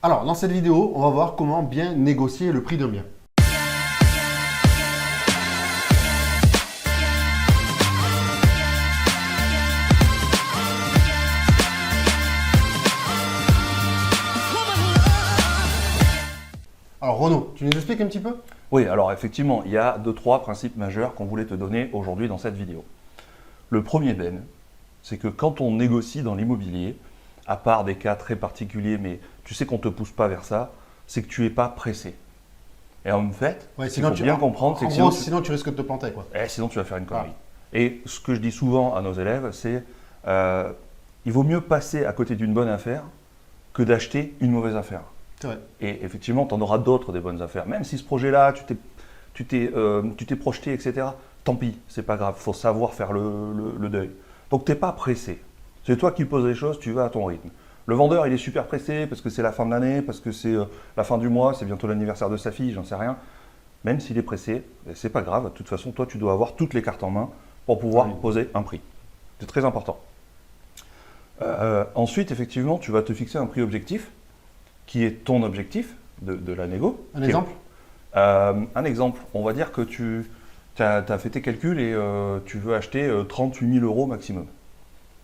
Alors, dans cette vidéo, on va voir comment bien négocier le prix d'un bien. Alors Renaud, tu nous expliques un petit peu? Oui, alors effectivement, il y a 2-3 principes majeurs qu'on voulait te donner aujourd'hui dans cette vidéo. Le premier, Ben, c'est que quand on négocie dans l'immobilier, à part des cas très particuliers, mais tu sais qu'on ne te pousse pas vers ça, c'est que tu n'es pas pressé. Et en fait, Ouais, il faut bien comprendre, c'est que sinon tu risques de te planter, quoi. sinon tu vas faire une connerie. Et ce que je dis souvent à nos élèves, c'est il vaut mieux passer à côté d'une bonne affaire que d'acheter une mauvaise affaire. C'est vrai. Et effectivement, tu en auras d'autres des bonnes affaires. Même si ce projet-là, tu t'es projeté, etc. Tant pis, c'est pas grave. Il faut savoir faire le deuil. Donc, tu n'es pas pressé. C'est toi qui poses les choses, tu vas à ton rythme. Le vendeur, il est super pressé parce que c'est la fin de l'année, parce que c'est la fin du mois, c'est bientôt l'anniversaire de sa fille, j'en sais rien. Même s'il est pressé, c'est pas grave. De toute façon, toi, tu dois avoir toutes les cartes en main pour pouvoir poser un prix. C'est très important. Ensuite, effectivement, tu vas te fixer un prix objectif qui est ton objectif de la négo. Un exemple? Un exemple, on va dire que tu as fait tes calculs et tu veux acheter 38 000 € maximum.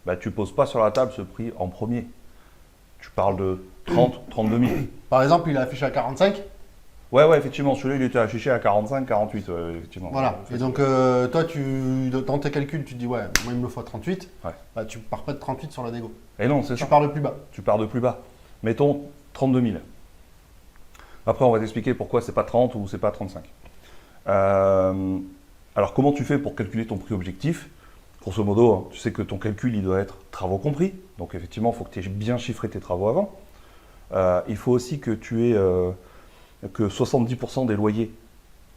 Bah, tu ne poses pas sur la table ce prix en premier. Tu parles de 30, 32 000. Par exemple, il est affiché à 45. Ouais, effectivement, celui-là, il était affiché à 45, 48, effectivement. Voilà. Et donc, toi, dans tes calculs, tu te dis, ouais, moi, il me faut 38. Ouais. Bah, tu pars pas de 38 sur la négo. Et non, c'est Tu ça. pars de plus bas. Tu pars de plus bas. Mettons 32 000. Après, on va t'expliquer pourquoi c'est pas 30 ou c'est pas 35. Alors, comment tu fais pour calculer ton prix objectif? Grosso modo, hein, tu sais que ton calcul, il doit être travaux compris. Donc, effectivement, il faut que tu aies bien chiffré tes travaux avant. Il faut aussi que tu aies que 70% des loyers,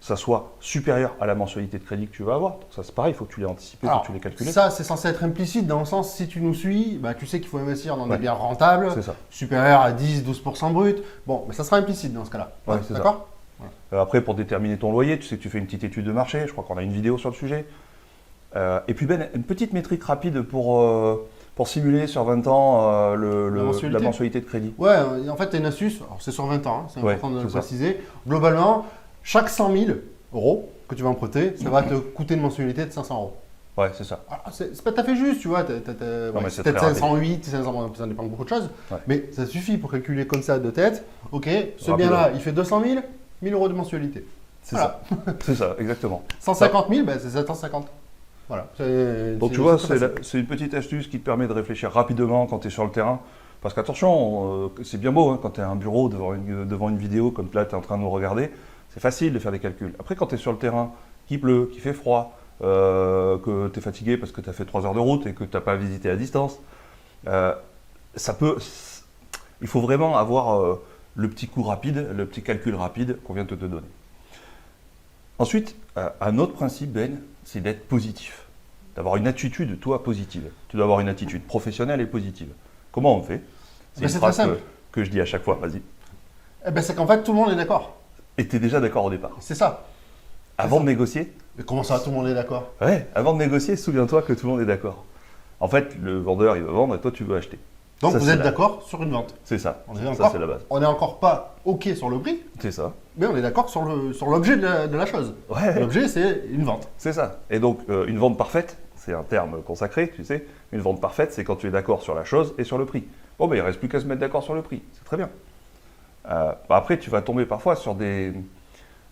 ça soit supérieur à la mensualité de crédit que tu vas avoir. Donc, ça, c'est pareil, il faut que tu l'aies anticipé, il faut que tu l'aies calculé. Ça, c'est censé être implicite dans le sens, si tu nous suis, bah, tu sais qu'il faut investir dans des biens rentables, C'est ça. supérieurs à 10-12% brut. Bon, mais ça sera implicite dans ce cas-là. Ouais, c'est D'accord? Après, pour déterminer ton loyer, tu sais que tu fais une petite étude de marché. Je crois qu'on a une vidéo sur le sujet. Et puis, Ben, une petite métrique rapide pour simuler sur 20 ans la mensualité de crédit. Ouais, en fait, tu as une astuce. Alors, c'est sur 20 ans, hein, c'est important de le préciser. Globalement, chaque 100 000 € que tu vas emprunter, ça va te coûter une mensualité de 500 €. Ouais, c'est ça. Alors, c'est pas tout à fait juste, tu vois. mais c'est peut-être très 508, 500, ça dépend de beaucoup de choses. Ouais. Mais ça suffit pour calculer comme ça de tête. Ok, ce Rapide. bien-là, il fait 200 000, 1000 € de mensualité. C'est Voilà. ça. C'est ça, exactement. 150 000, ben, c'est 750. Voilà. Donc tu vois, c'est une petite astuce qui te permet de réfléchir rapidement quand tu es sur le terrain. Parce qu'attention, c'est bien beau hein, quand tu es à un bureau devant une vidéo comme là tu es en train de nous regarder, c'est facile de faire des calculs. Après quand tu es sur le terrain, qu'il pleut, qu'il fait froid, que tu es fatigué parce que tu as fait 3 heures de route et que tu n'as pas visité à distance, il faut vraiment avoir le petit coup rapide, le petit calcul rapide qu'on vient de te donner. Ensuite, un autre principe, Ben, c'est d'être positif, d'avoir une attitude, toi, positive. Tu dois avoir une attitude professionnelle et positive. Comment on fait? C'est une phrase que je dis à chaque fois, vas-y. Eh ben, c'est qu'en fait, tout le monde est d'accord. Et tu es déjà d'accord au départ. C'est ça. Avant de négocier? Mais comment ça, tout le monde est d'accord? Ouais, avant de négocier, souviens-toi que tout le monde est d'accord. En fait, le vendeur, il veut vendre et toi, tu veux acheter. Donc Ça, vous êtes d'accord sur une vente. C'est ça. On est Ça, encore, c'est la base. on n'est encore pas OK sur le prix, C'est ça. mais on est d'accord sur l'objet de la chose. Ouais. L'objet, c'est une vente. C'est ça. Et donc, une vente parfaite, c'est un terme consacré, tu sais. Une vente parfaite, c'est quand tu es d'accord sur la chose et sur le prix. Bon, ben, il ne reste plus qu'à se mettre d'accord sur le prix. C'est très bien. Après, tu vas tomber parfois sur des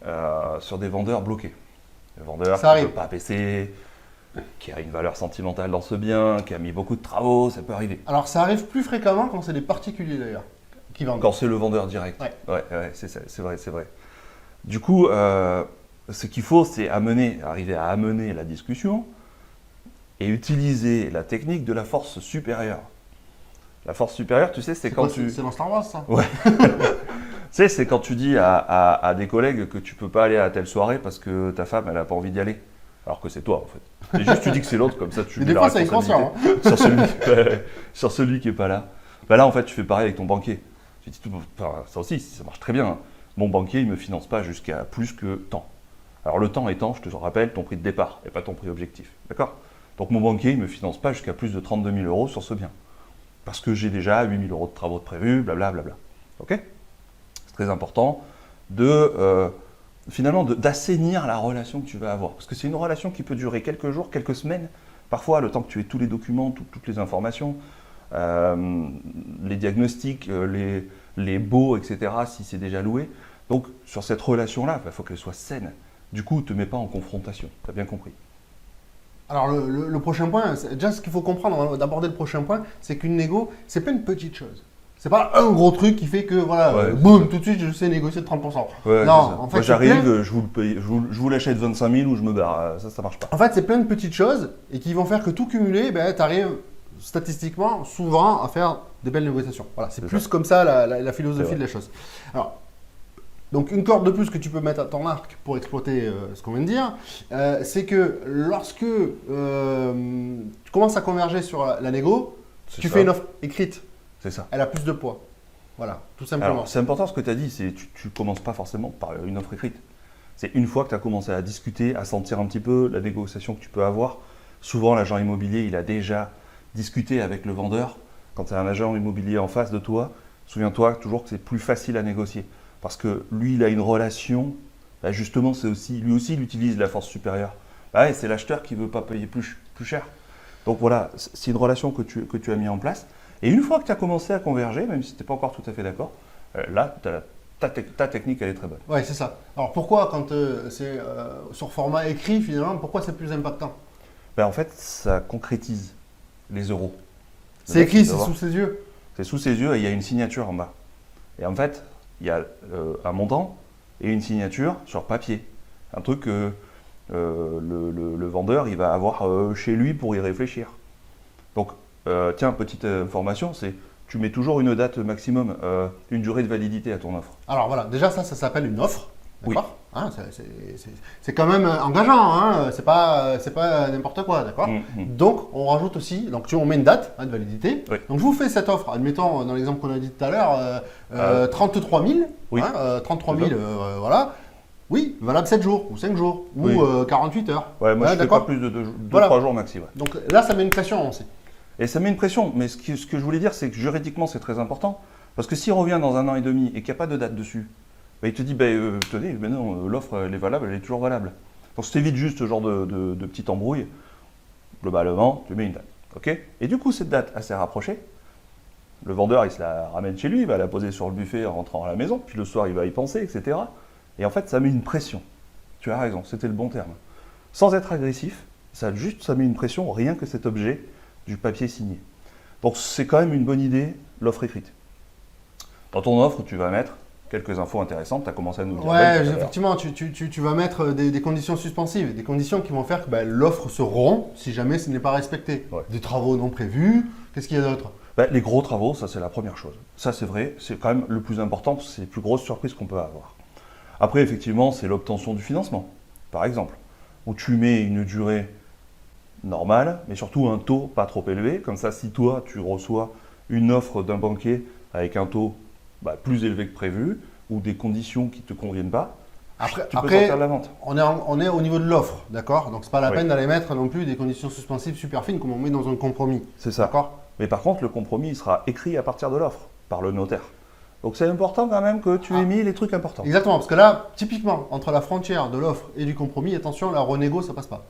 vendeurs bloqués. Le vendeur qui ne veut pas baisser, qui a une valeur sentimentale dans ce bien, qui a mis beaucoup de travaux, ça peut arriver. Alors, ça arrive plus fréquemment quand c'est des particuliers, d'ailleurs, qui vendent. Quand c'est le vendeur direct. Ouais. C'est vrai. Du coup, ce qu'il faut, c'est arriver à amener la discussion et utiliser la technique de la force supérieure. La force supérieure, tu sais, c'est quand tu... C'est dans Star Wars, ça? Ouais. Tu sais, c'est quand tu dis à des collègues que tu peux pas aller à telle soirée parce que ta femme, elle n'a pas envie d'y aller. Alors que c'est toi, en fait. C'est juste tu dis que c'est l'autre, comme ça tu Mais mets des la fois, c'est inconscient. responsabilité sur celui qui est pas là. Bah là, en fait, tu fais pareil avec ton banquier. Tu dis, ça aussi, ça marche très bien. Mon banquier, il me finance pas jusqu'à plus que tant. Alors le temps étant, je te rappelle, ton prix de départ et pas ton prix objectif. D'accord? Donc mon banquier, il me finance pas jusqu'à plus de 32 000 € sur ce bien. Parce que j'ai déjà 8 000 € de travaux de prévus, blablabla. Ok? très important, finalement d'assainir la relation que tu vas avoir. Parce que c'est une relation qui peut durer quelques jours, quelques semaines, parfois le temps que tu aies tous les documents, toutes les informations, les diagnostics, les baux, etc., si c'est déjà loué. Donc sur cette relation-là, il faut qu'elle soit saine. Du coup, ne te mets pas en confrontation, tu as bien compris. Alors le prochain point, déjà ce qu'il faut comprendre avant d'aborder le prochain point, c'est qu'une négo, c'est pas une petite chose. C'est pas un gros truc qui fait que voilà, boum, tout de suite je sais négocier de 30%. Ouais, non, en fait, moi j'arrive, je vous l'achète 25 000 ou je me barre, ça marche pas. En fait, c'est plein de petites choses et qui vont faire que tout cumulé, tu arrives statistiquement souvent à faire des belles négociations. Voilà, c'est plus comme ça la philosophie de la chose. Alors, donc une corde de plus que tu peux mettre à ton arc pour exploiter ce qu'on vient de dire, c'est que lorsque tu commences à converger sur la négo, tu fais une offre écrite. C'est ça. Elle a plus de poids. Voilà, tout simplement. Alors, c'est important ce que tu as dit, c'est tu commences pas forcément par une offre écrite. C'est une fois que tu as commencé à discuter, à sentir un petit peu la négociation que tu peux avoir. Souvent, l'agent immobilier, il a déjà discuté avec le vendeur. Quand tu as un agent immobilier en face de toi, souviens-toi toujours que c'est plus facile à négocier. Parce que lui, il a une relation, justement, lui aussi, il utilise la force supérieure. C'est l'acheteur qui ne veut pas payer plus cher. Donc voilà, c'est une relation que tu as mis en place. Et une fois que tu as commencé à converger, même si tu n'es pas encore tout à fait d'accord, là, ta technique, elle est très bonne. Oui, c'est ça. Alors pourquoi, quand c'est sur format écrit, finalement, pourquoi c'est plus impactant? En fait, ça concrétise les euros. C'est écrit, c'est sous ses yeux. C'est sous ses yeux et il y a une signature en bas. Et en fait, il y a un montant et une signature sur papier. Un truc que le vendeur, il va avoir chez lui pour y réfléchir. Donc, tiens, petite information, c'est tu mets toujours une date maximum, une durée de validité à ton offre. Alors voilà, déjà ça s'appelle une offre, d'accord? Oui. Hein, c'est quand même engageant, hein, c'est pas n'importe quoi, d'accord? Donc on rajoute aussi, donc on met une date de validité. Oui. Donc je vous fais cette offre, admettons dans l'exemple qu'on a dit tout à l'heure, 33 000, oui. 33 000, voilà. Oui, valable 7 jours, ou 5 jours, ou 48 heures. Ouais, moi je fais pas plus de 2-3 jours maxi. Ouais. Donc là ça met une pression aussi. Et ça met une pression, mais ce que je voulais dire, c'est que juridiquement, c'est très important. Parce que s'il revient dans 1 an et demi et qu'il n'y a pas de date dessus, il te dit, tenez, non, l'offre, elle est valable, elle est toujours valable. Donc, si tu évites juste ce genre de petite embrouille, globalement, tu mets une date. Okay, et du coup, cette date assez rapprochée, le vendeur, il se la ramène chez lui, il va la poser sur le buffet en rentrant à la maison, puis le soir, il va y penser, etc. Et en fait, ça met une pression. Tu as raison, c'était le bon terme. Sans être agressif, ça met une pression, rien que cet objet du papier signé. Donc c'est quand même une bonne idée, l'offre écrite. Dans ton offre, tu vas mettre quelques infos intéressantes, tu as commencé à nous dire. Ouais, effectivement, tu vas mettre des conditions suspensives, des conditions qui vont faire que l'offre se rompt si jamais ce n'est pas respecté. Ouais. Des travaux non prévus, qu'est-ce qu'il y a d'autre? Les gros travaux, ça c'est la première chose. Ça c'est vrai, c'est quand même le plus important, c'est les plus grosses surprises qu'on peut avoir. Après, effectivement, c'est l'obtention du financement, par exemple, où tu mets une durée normal, mais surtout un taux pas trop élevé. Comme ça, si toi, tu reçois une offre d'un banquier avec un taux plus élevé que prévu ou des conditions qui ne te conviennent pas, tu peux sortir de la vente. On est au niveau de l'offre, d'accord? Donc, ce n'est pas la peine d'aller mettre non plus des conditions suspensives super fines comme on met dans un compromis. C'est ça. D'accord? Mais par contre, le compromis il sera écrit à partir de l'offre par le notaire. Donc, c'est important quand même que tu aies mis les trucs importants. Exactement, parce que là, typiquement, entre la frontière de l'offre et du compromis, attention, la renégo, ça passe pas.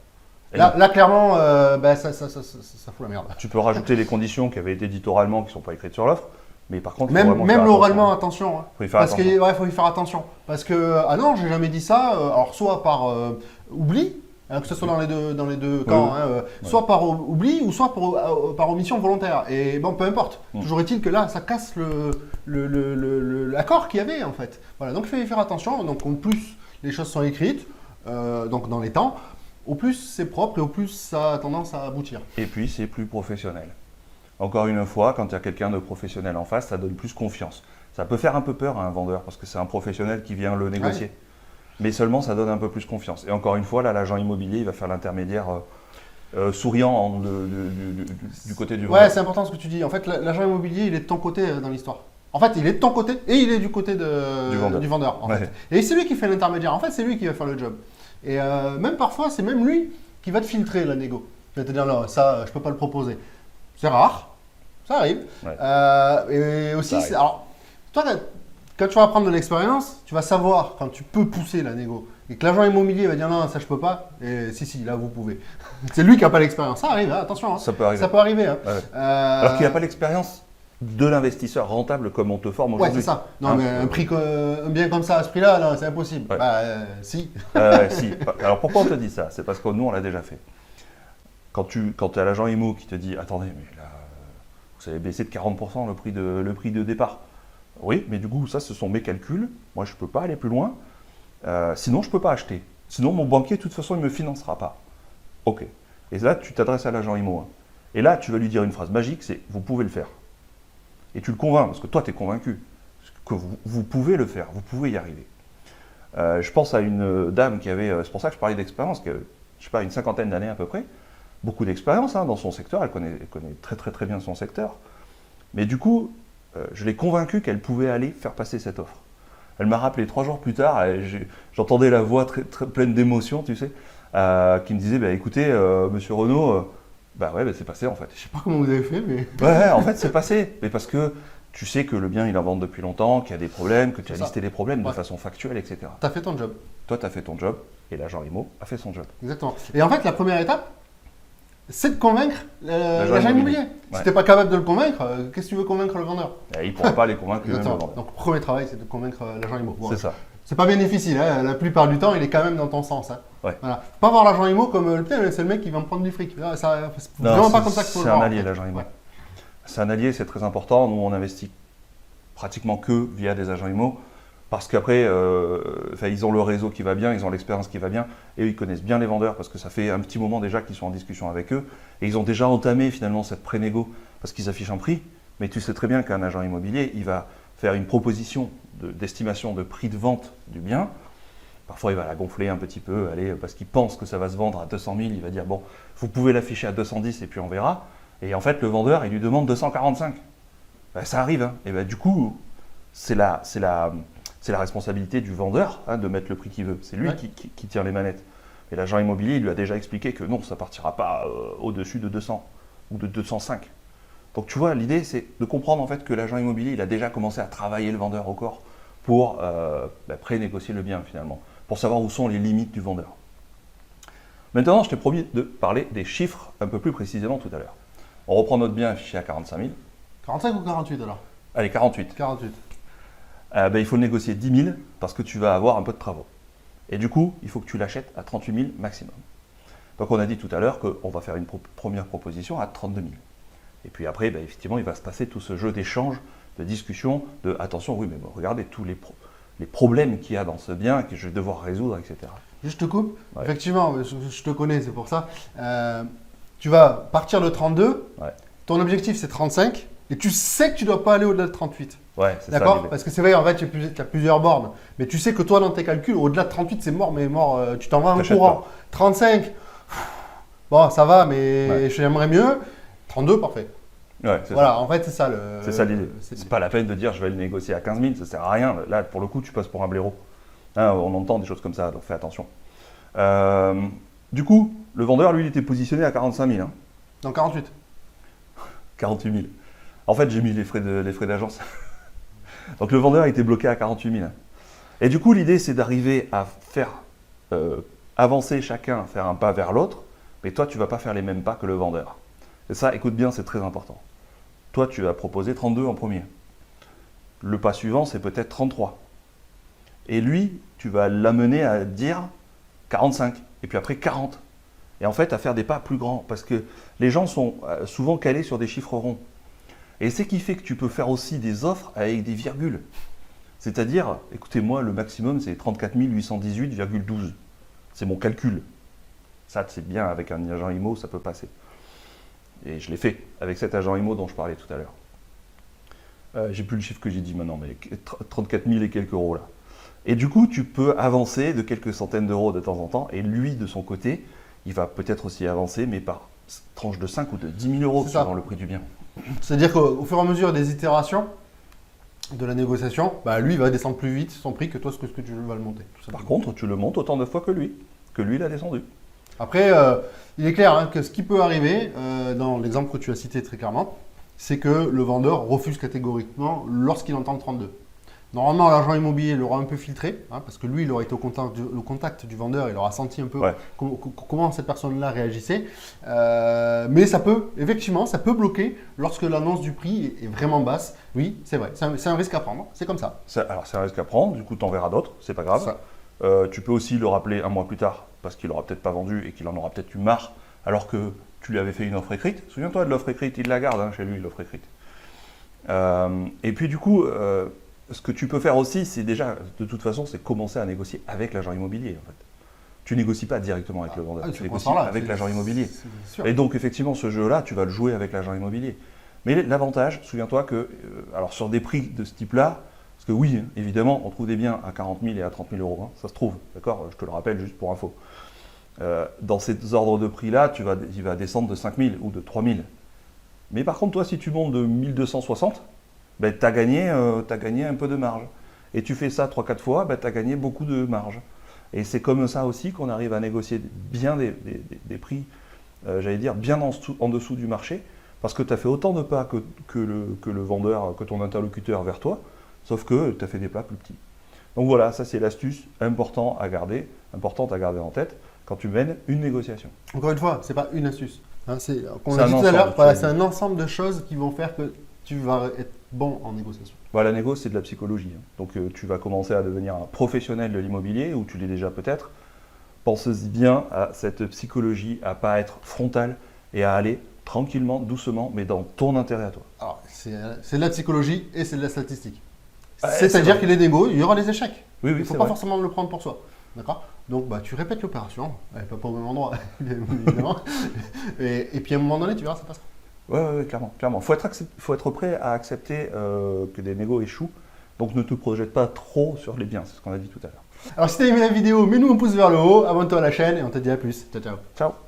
Là, clairement, ça fout la merde. Tu peux rajouter les conditions qui avaient été dites oralement, qui ne sont pas écrites sur l'offre, mais par contre, même l'oralement, attention. Hein. Faut y faire attention. Faut y faire attention. Parce que, ah non, j'ai jamais dit ça, alors soit par oubli, que ce soit dans les deux camps, soit par oubli ou soit par omission volontaire. Et bon, peu importe. Toujours est-il que là, ça casse l'accord qu'il y avait en fait. Voilà, donc il faut y faire attention. Donc, au plus les choses sont écrites, donc dans les temps, au plus c'est propre et au plus ça a tendance à aboutir. Et puis c'est plus professionnel. Encore une fois, quand il y a quelqu'un de professionnel en face, ça donne plus confiance. Ça peut faire un peu peur à un vendeur parce que c'est un professionnel qui vient le négocier. Ouais. Mais seulement ça donne un peu plus confiance. Et encore une fois, là, l'agent immobilier, il va faire l'intermédiaire souriant du côté du vendeur. Ouais, c'est important ce que tu dis. En fait, l'agent immobilier, il est de ton côté dans l'histoire. En fait, il est de ton côté et il est du côté du vendeur. En fait. Et c'est lui qui fait l'intermédiaire. En fait, c'est lui qui va faire le job. Et même parfois, c'est même lui qui va te filtrer la négo. Il va te dire, non, ça, je ne peux pas le proposer. C'est rare, ça arrive. Ouais. Et aussi, alors, toi, quand tu vas prendre de l'expérience, tu vas savoir quand tu peux pousser la négo. Et que l'agent immobilier va dire non, ça je peux pas. Et si, là vous pouvez. C'est lui qui n'a pas l'expérience. Ça arrive, hein, attention. Hein. Ça peut arriver. Ça peut arriver. Hein. Ouais. Alors qu'il n'a pas l'expérience de l'investisseur rentable comme on te forme Ouais, aujourd'hui. c'est ça. Non, mais un bien comme ça à ce prix-là, non, c'est impossible. Ouais. Si. Si. Alors pourquoi on te dit ça? C'est parce que nous, on l'a déjà fait. Quand tu as l'agent IMO qui te dit attendez, mais là, vous avez baissé de 40% le prix de départ. Oui, mais du coup, ça, ce sont mes calculs. Moi, je ne peux pas aller plus loin. Sinon, je ne peux pas acheter. Sinon, mon banquier, de toute façon, il ne me financera pas. OK. Et là, tu t'adresses à l'agent IMO. Hein. Et là, tu vas lui dire une phrase magique, c'est « vous pouvez le faire ». Et tu le convaincs, parce que toi, tu es convaincu que vous pouvez le faire, vous pouvez y arriver. Je pense à une dame qui avait, c'est pour ça que je parlais d'expérience, qui a, je sais pas, une cinquantaine d'années à peu près, beaucoup d'expérience hein, dans son secteur, elle connaît très très très bien son secteur. Mais du coup, je l'ai convaincue qu'elle pouvait aller faire passer cette offre. Elle m'a rappelé 3 jours plus tard, j'entendais la voix très, très pleine d'émotion, tu sais, qui me disait, bah, écoutez, monsieur Renaud, c'est passé en fait. Je sais pas comment vous avez fait, mais. Ouais, en fait, c'est passé. Mais parce que tu sais que le bien, il en vend depuis longtemps, qu'il y a des problèmes, que tu as listé les problèmes de façon factuelle, etc. Tu as fait ton job. Toi, tu as fait ton job et l'agent IMO a fait son job. Exactement. Et en fait, la première étape, c'est de convaincre l'agent immobilier. Ouais. Si tu n'es pas capable de le convaincre, qu'est-ce que tu veux convaincre le vendeur? Et il ne pourra pas les convaincre lui-même le vendeur. Donc, le premier travail, c'est de convaincre l'agent immo. Bon, c'est ça. C'est pas bien difficile, hein. La plupart du temps, il est quand même dans ton sens. Hein. Ouais. Voilà. Faut pas voir l'agent immo comme c'est le mec qui va me prendre du fric. C'est vraiment pas comme ça qu'il faut le voir. C'est un allié, l'agent IMO. Ouais. C'est un allié, c'est très important. Nous, on investit pratiquement que via des agents IMO parce qu'après, ils ont le réseau qui va bien, ils ont l'expérience qui va bien et ils connaissent bien les vendeurs parce que ça fait un petit moment déjà qu'ils sont en discussion avec eux et ils ont déjà entamé finalement cette pré-négo parce qu'ils affichent un prix. Mais tu sais très bien qu'un agent immobilier, il va faire une proposition d'estimation de prix de vente du bien. Parfois, il va la gonfler un petit peu, parce qu'il pense que ça va se vendre à 200 000. Il va dire, bon, vous pouvez l'afficher à 210 et puis on verra. Et en fait, le vendeur, il lui demande 245. Ça arrive. Hein. Et du coup, c'est la responsabilité du vendeur hein, de mettre le prix qu'il veut. C'est lui qui tient les manettes. Et l'agent immobilier, il lui a déjà expliqué que non, ça ne partira pas au-dessus de 200 ou de 205. Donc tu vois, l'idée c'est de comprendre en fait que l'agent immobilier, il a déjà commencé à travailler le vendeur au corps pour pré-négocier le bien finalement, pour savoir où sont les limites du vendeur. Maintenant, je t'ai promis de parler des chiffres un peu plus précisément tout à l'heure. On reprend notre bien affiché à 45 000. 45 ou 48 alors? Allez, 48. 48. Il faut le négocier 10 000 parce que tu vas avoir un peu de travaux. Et du coup, il faut que tu l'achètes à 38 000 maximum. Donc on a dit tout à l'heure qu'on va faire une première proposition à 32 000. Et puis après, effectivement, il va se passer tout ce jeu d'échange, de discussion, de attention, oui, mais bon, regardez tous les problèmes qu'il y a dans ce bien que je vais devoir résoudre, etc. Je te coupe. Ouais. Effectivement, je te connais, c'est pour ça. Tu vas partir de 32, ton objectif c'est 35, et tu sais que tu ne dois pas aller au-delà de 38. Ouais, c'est d'accord. Ça, parce que c'est vrai, en fait, tu as plusieurs bornes, mais tu sais que toi, dans tes calculs, au-delà de 38, c'est mort, mais mort, tu t'en vas un courant. Pas. 35, bon, ça va, mais j'aimerais mieux. 32, parfait. Ouais, voilà, ça. En fait, c'est ça c'est ça l'idée. C'est pas la peine de dire je vais le négocier à 15 000, ça sert à rien. Là, pour le coup, tu passes pour un blaireau. Hein, on entend des choses comme ça, donc fais attention. Du coup, le vendeur, lui, il était positionné à 45 000. Hein. Non, 48. 48 000. En fait, j'ai mis les frais d'agence. Donc le vendeur était bloqué à 48 000. Et du coup, l'idée, c'est d'arriver à faire avancer chacun, faire un pas vers l'autre, mais toi, tu ne vas pas faire les mêmes pas que le vendeur. Et ça, écoute bien, c'est très important. Toi, tu vas proposer 32 en premier. Le pas suivant, c'est peut-être 33. Et lui, tu vas l'amener à dire 45, et puis après 40. Et en fait, à faire des pas plus grands, parce que les gens sont souvent calés sur des chiffres ronds. Et c'est ce qui fait que tu peux faire aussi des offres avec des virgules. C'est-à-dire, écoutez-moi, le maximum, c'est 34 818,12. C'est mon calcul. Ça, c'est bien, avec un agent IMO, ça peut passer. Et je l'ai fait avec cet agent IMO dont je parlais tout à l'heure. J'ai plus le chiffre que j'ai dit maintenant, mais 34 000 et quelques euros là. Et du coup, tu peux avancer de quelques centaines d'euros de temps en temps, et lui, de son côté, il va peut-être aussi avancer, mais par tranche de 5 ou de 10 000 euros selon le prix du bien. C'est-à-dire qu'au fur et à mesure des itérations de la négociation, lui, il va descendre plus vite son prix que toi, ce que tu vas le monter. Par contre, tu le montes autant de fois que lui l'a descendu. Après, il est clair que ce qui peut arriver, dans l'exemple que tu as cité très clairement, c'est que le vendeur refuse catégoriquement lorsqu'il entend le 32. Normalement, l'agent immobilier l'aura un peu filtré, hein, parce que lui, il aura été au contact du vendeur, il aura senti un peu comment cette personne-là réagissait. Mais ça peut, effectivement, ça peut bloquer lorsque l'annonce du prix est vraiment basse. Oui, c'est vrai, c'est un risque à prendre, c'est comme ça. Alors, c'est un risque à prendre, du coup, tu en verras d'autres, c'est pas grave. Tu peux aussi le rappeler un mois plus tard, parce qu'il aura peut-être pas vendu et qu'il en aura peut-être eu marre, alors que tu lui avais fait une offre écrite. Souviens-toi de l'offre écrite, il la garde chez lui, l'offre écrite. Et puis, du coup, ce que tu peux faire aussi, c'est déjà, de toute façon, c'est commencer à négocier avec l'agent immobilier, en fait. Tu négocies pas directement avec le vendeur, tu négocies avec l'agent immobilier. Et donc, effectivement, ce jeu-là, tu vas le jouer avec l'agent immobilier. Mais l'avantage, souviens-toi que, alors sur des prix de ce type-là, parce que oui, évidemment, on trouve des biens à 40 000 et à 30 000 euros, hein, ça se trouve, d'accord? Je te le rappelle juste pour info. Dans ces ordres de prix-là, il va descendre de 5 000 ou de 3 000. Mais par contre, toi, si tu montes de 1260, ben, tu as gagné un peu de marge. Et tu fais ça 3-4 fois, ben, tu as gagné beaucoup de marge. Et c'est comme ça aussi qu'on arrive à négocier bien des prix, j'allais dire, bien en dessous du marché, parce que tu as fait autant de pas que le vendeur, que ton interlocuteur vers toi, sauf que tu as fait des plats plus petits. Donc voilà, ça c'est l'astuce importante à garder en tête quand tu mènes une négociation. Encore une fois, ce n'est pas une astuce. Hein, comme on l'a dit tout à l'heure, voilà, c'est un ensemble de choses qui vont faire que tu vas être bon en négociation. Voilà, la négo, c'est de la psychologie. Donc tu vas commencer à devenir un professionnel de l'immobilier, ou tu l'es déjà peut-être. Pense-y bien à cette psychologie, à ne pas être frontal et à aller tranquillement, doucement, mais dans ton intérêt à toi. Alors, c'est de la psychologie et c'est de la statistique. C'est-à-dire que les négos, il y aura des échecs. Oui, il ne faut pas forcément le prendre pour soi. D'accord? Donc, bah, tu répètes l'opération, pas au même endroit, évidemment. et puis à un moment donné, tu verras, ça passera. Oui, clairement. Faut être prêt à accepter que des négos échouent. Donc ne te projette pas trop sur les biens, c'est ce qu'on a dit tout à l'heure. Alors si tu as aimé la vidéo, mets-nous un pouce vers le haut, abonne-toi à la chaîne et on te dit à plus. Ciao, ciao. Ciao.